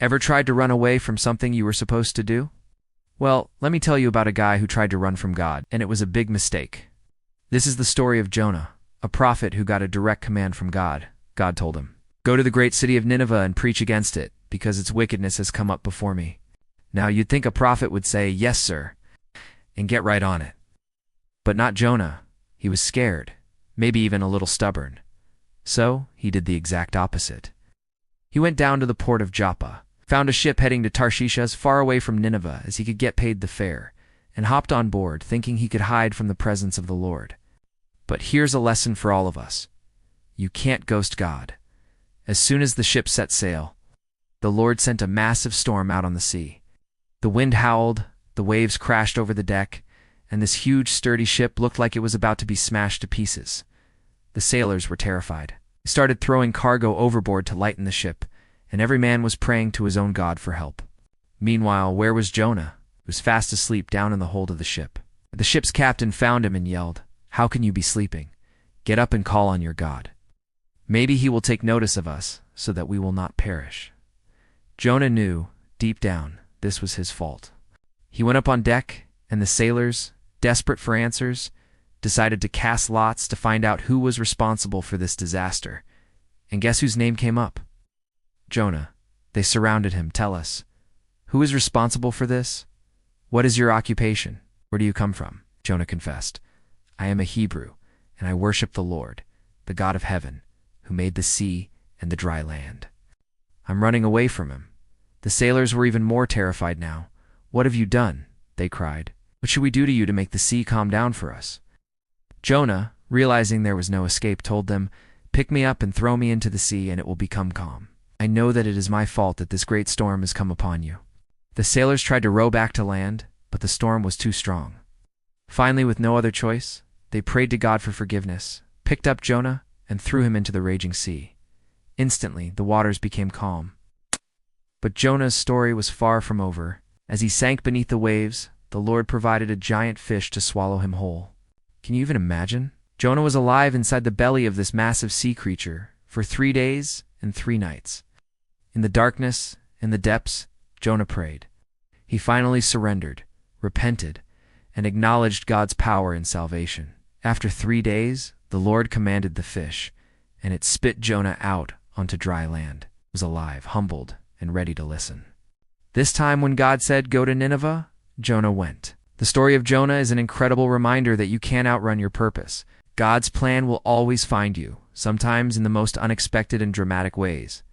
Ever tried to run away from something you were supposed to do? Well, let me tell you about a guy who tried to run from God, and it was a big mistake. This is the story of Jonah, a prophet who got a direct command from God. God told him, "Go to the great city of Nineveh and preach against it, because its wickedness has come up before me." Now you'd think a prophet would say, "Yes, sir," and get right on it. But not Jonah. He was scared, maybe even a little stubborn. So he did the exact opposite. He went down to the port of Joppa, found a ship heading to Tarshish as far away from Nineveh as he could get paid the fare, and hopped on board thinking he could hide from the presence of the Lord. But here's a lesson for all of us. You can't ghost God. As soon as the ship set sail, the Lord sent a massive storm out on the sea. The wind howled, the waves crashed over the deck, and this huge, sturdy ship looked like it was about to be smashed to pieces. The sailors were terrified. They started throwing cargo overboard to lighten the ship, and every man was praying to his own God for help. Meanwhile, where was Jonah? He was fast asleep down in the hold of the ship. The ship's captain found him and yelled, "How can you be sleeping? Get up and call on your God. Maybe he will take notice of us, so that we will not perish." Jonah knew, deep down, this was his fault. He went up on deck, and the sailors, desperate for answers, decided to cast lots to find out who was responsible for this disaster. And guess whose name came up? Jonah. They surrounded him. "Tell us, who is responsible for this? What is your occupation? Where do you come from?" Jonah confessed, "I am a Hebrew, and I worship the Lord, the God of heaven, who made the sea and the dry land. I'm running away from him." The sailors were even more terrified now. "What have you done?" they cried. "What should we do to you to make the sea calm down for us?" Jonah, realizing there was no escape, told them, "Pick me up and throw me into the sea, and it will become calm. I know that it is my fault that this great storm has come upon you." The sailors tried to row back to land, but the storm was too strong. Finally, with no other choice, they prayed to God for forgiveness, picked up Jonah, and threw him into the raging sea. Instantly, the waters became calm. But Jonah's story was far from over. As he sank beneath the waves, the Lord provided a giant fish to swallow him whole. Can you even imagine? Jonah was alive inside the belly of this massive sea creature for 3 days and 3 nights. In the darkness, in the depths, Jonah prayed. He finally surrendered, repented, and acknowledged God's power in salvation. After 3 days, the Lord commanded the fish, and it spit Jonah out onto dry land. He was alive, humbled, and ready to listen. This time when God said, "Go to Nineveh," Jonah went. The story of Jonah is an incredible reminder that you can't outrun your purpose. God's plan will always find you, sometimes in the most unexpected and dramatic ways.